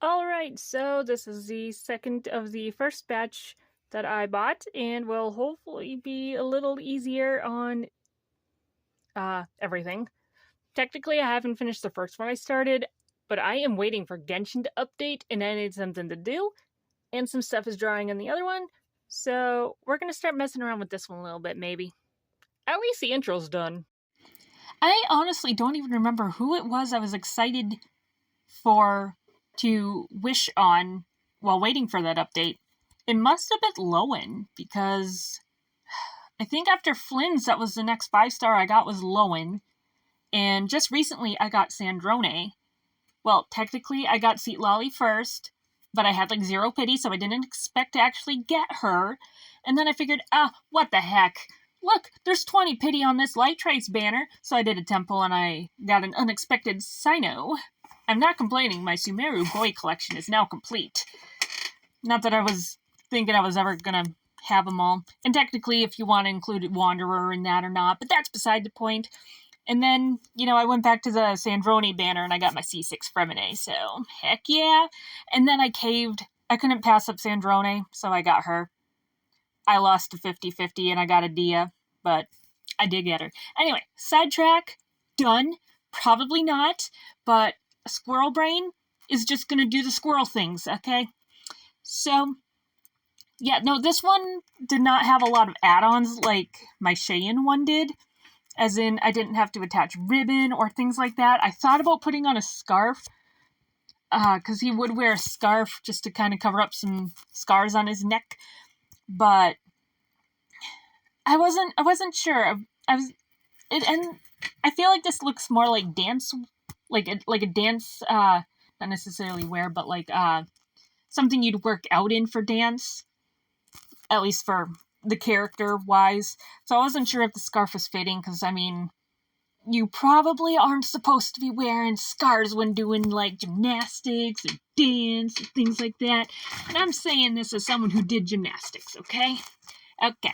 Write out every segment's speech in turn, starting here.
Alright, so this is the second of the first batch that I bought, and will hopefully be a little easier on everything. Technically, I haven't finished the first one I started, but I am waiting for Genshin to update, and I need something to do, and some stuff is drawing on the other one, so we're gonna start messing around with this one a little bit, maybe. At least the intro's done. I honestly don't even remember who it was I was excited for to wish on while waiting for that update. It must have been Lowen, because I think after Flynn's, that was the next 5-star I got was Lowen. And just recently I got Sandrone. Well, technically I got Seat Lolly first, but I had like 0 pity, so I didn't expect to actually get her. And then I figured, what the heck? Look, there's 20 pity on this Light Trace banner. So I did a temple and I got an unexpected Sino. I'm not complaining, my Sumeru boy collection is now complete. Not that I was thinking I was ever gonna have them all. And technically, if you want to include Wanderer in that or not, but that's beside the point. And then, I went back to the Sandrone banner and I got my C6 Fremine, so heck yeah. And then I caved. I couldn't pass up Sandrone, so I got her. I lost to 50-50 and I got a Dia, but I did get her. Anyway, sidetrack, done. Probably not, but Squirrel Brain is just gonna do the squirrel things, okay? So, yeah, no, this one did not have a lot of add-ons like my Cheyenne one did. As in, I didn't have to attach ribbon or things like that. I thought about putting on a scarf, because he would wear a scarf just to kind of cover up some scars on his neck. But I wasn't sure. And I feel like this looks more like dance, like a dance, not necessarily wear, but like something you'd work out in for dance, at least for the character wise. So I wasn't sure if the scarf was fitting, because you probably aren't supposed to be wearing scarves when doing like gymnastics and dance and things like that. And I'm saying this as someone who did gymnastics, okay? Okay.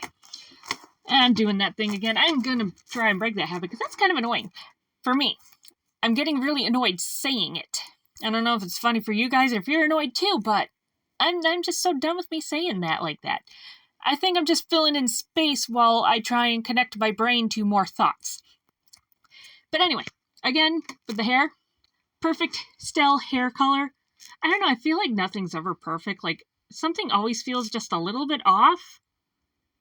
I'm doing that thing again. I'm gonna try and break that habit, because that's kind of annoying for me. I'm getting really annoyed saying it. I don't know if it's funny for you guys or if you're annoyed too, but I'm just so done with me saying that like that. I think I'm just filling in space while I try and connect my brain to more thoughts. But anyway, again, with the hair, perfect Stell hair color. I don't know, I feel like nothing's ever perfect. Like, something always feels just a little bit off.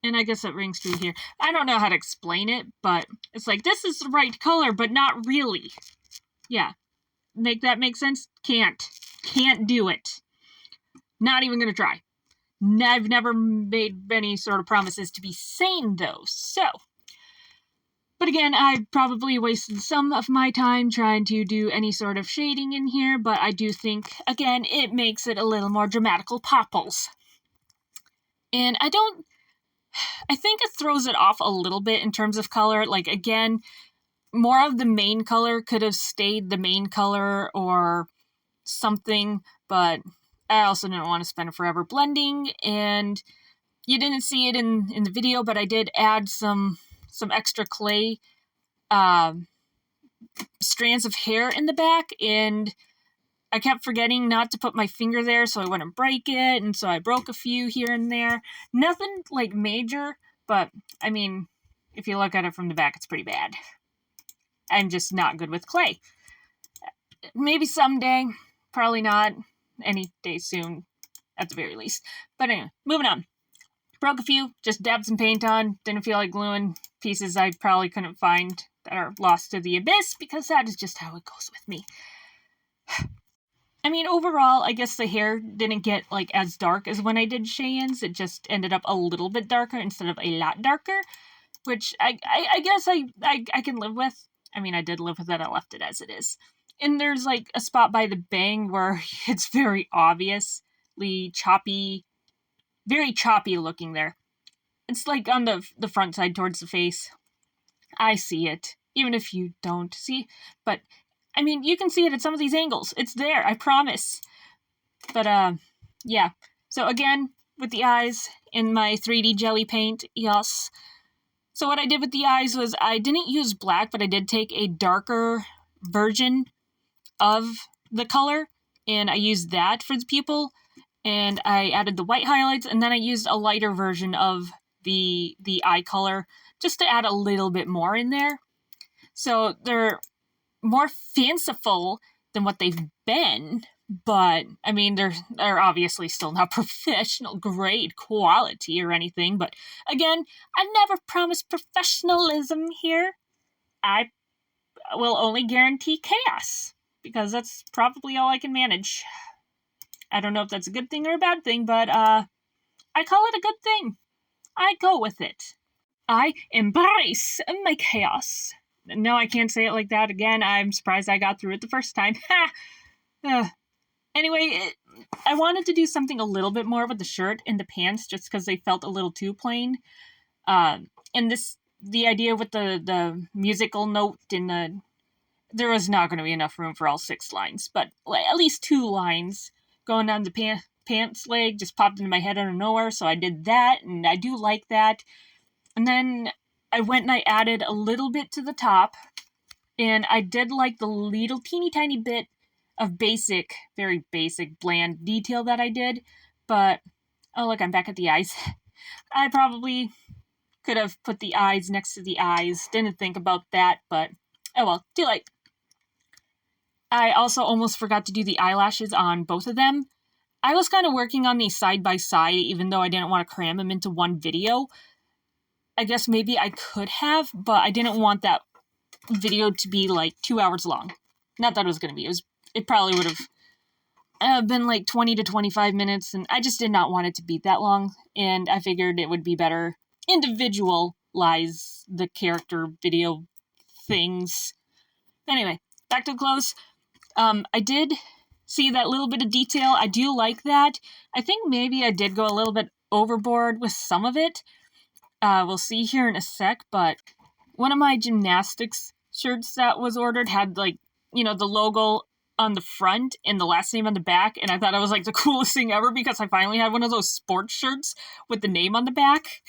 And I guess it rings true here. I don't know how to explain it, but it's like, this is the right color, but not really. Yeah. Make that make sense? Can't do it. Not even gonna try. I've never made any sort of promises to be sane, though, so. But again, I probably wasted some of my time trying to do any sort of shading in here, but I do think, again, it makes it a little more dramatical popples. And I think it throws it off a little bit in terms of color. Like, again, more of the main color could have stayed the main color or something, but I also didn't want to spend forever blending, and you didn't see it in the video, but I did add some extra clay strands of hair in the back, and I kept forgetting not to put my finger there so I wouldn't break it, and so I broke a few here and there. Nothing like major, but I mean, if you look at it from the back, it's pretty bad. I'm just not good with clay. Maybe someday, probably not any day soon, at the very least. But anyway, moving on. Broke a few, just dabbed some paint on, didn't feel like gluing pieces I probably couldn't find that are lost to the abyss, because that is just how it goes with me. I mean, overall, I guess the hair didn't get like as dark as when I did Cheyenne's. It just ended up a little bit darker instead of a lot darker, which I guess I can live with. I mean, I did live with it. I left it as it is. And there's like a spot by the bang where it's very obviously choppy, very choppy looking there. It's like on the front side towards the face. I see it, even if you don't see. But I mean, you can see it at some of these angles. It's there, I promise. But yeah. So again, with the eyes in my 3D jelly paint, yes. So what I did with the eyes was I didn't use black, but I did take a darker version of the color and I used that for the pupil, and I added the white highlights, and then I used a lighter version of the eye color just to add a little bit more in there. So they're more fanciful than what they've been, but I mean, they're obviously still not professional grade quality or anything. But again, I never promise professionalism here. I will only guarantee chaos, because that's probably all I can manage. I don't know if that's a good thing or a bad thing, but I call it a good thing. I go with it. I embrace my chaos. No, I can't say it like that again. I'm surprised I got through it the first time. Anyway, I wanted to do something a little bit more with the shirt and the pants, just because they felt a little too plain. And the idea with the musical note in there was not going to be enough room for all 6 lines, but at least 2 lines going down the pants leg just popped into my head out of nowhere, so I did that, and I do like that. And then I went and I added a little bit to the top, and I did like the little teeny tiny bit of basic, very basic, bland detail that I did, but, oh look, I'm back at the eyes. I probably could have put the eyes next to the eyes, didn't think about that, but, oh well, too late. I also almost forgot to do the eyelashes on both of them. I was kind of working on these side by side, even though I didn't want to cram them into one video. I guess maybe I could have, but I didn't want that video to be like 2 hours long. Not that it was going to be. It probably would have been like 20 to 25 minutes, and I just did not want it to be that long, and I figured it would be better individualize the character video things. Anyway, back to the clothes. I did see that little bit of detail. I do like that. I think maybe I did go a little bit overboard with some of it. We'll see here in a sec, but one of my gymnastics shirts that was ordered had, like, you know, the logo on the front and the last name on the back, and I thought it was like the coolest thing ever because I finally had one of those sports shirts with the name on the back.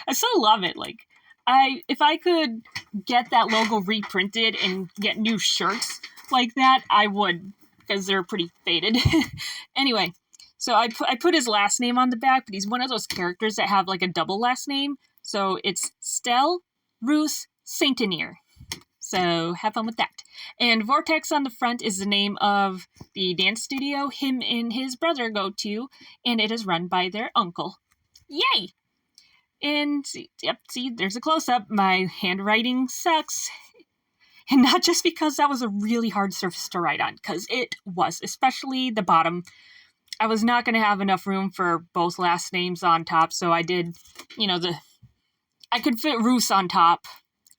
I still love it. Like, if I could get that logo reprinted and get new shirts like that, I would, because they're pretty faded. Anyway, so I put his last name on the back, but he's one of those characters that have like a double last name. So it's Stel Roos Saintenier. So have fun with that. And Vortex on the front is the name of the dance studio him and his brother go to, and it is run by their uncle. Yay! And yep, see, there's a close-up. My handwriting sucks. And not just because that was a really hard surface to write on, because it was, especially the bottom. I was not going to have enough room for both last names on top, so I did, you know, I could fit Roos on top,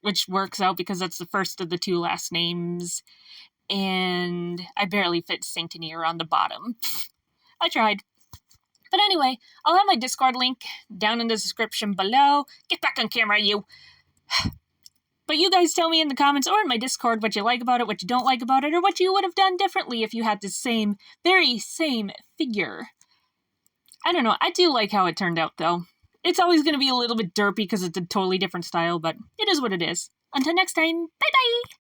which works out because that's the first of the 2 last names, and I barely fit Saintenier on the bottom. I tried. But anyway, I'll have my Discord link down in the description below. Get back on camera, you! But you guys tell me in the comments or in my Discord what you like about it, what you don't like about it, or what you would have done differently if you had the very same figure. I don't know, I do like how it turned out, though. It's always going to be a little bit derpy because it's a totally different style, but it is what it is. Until next time, bye-bye!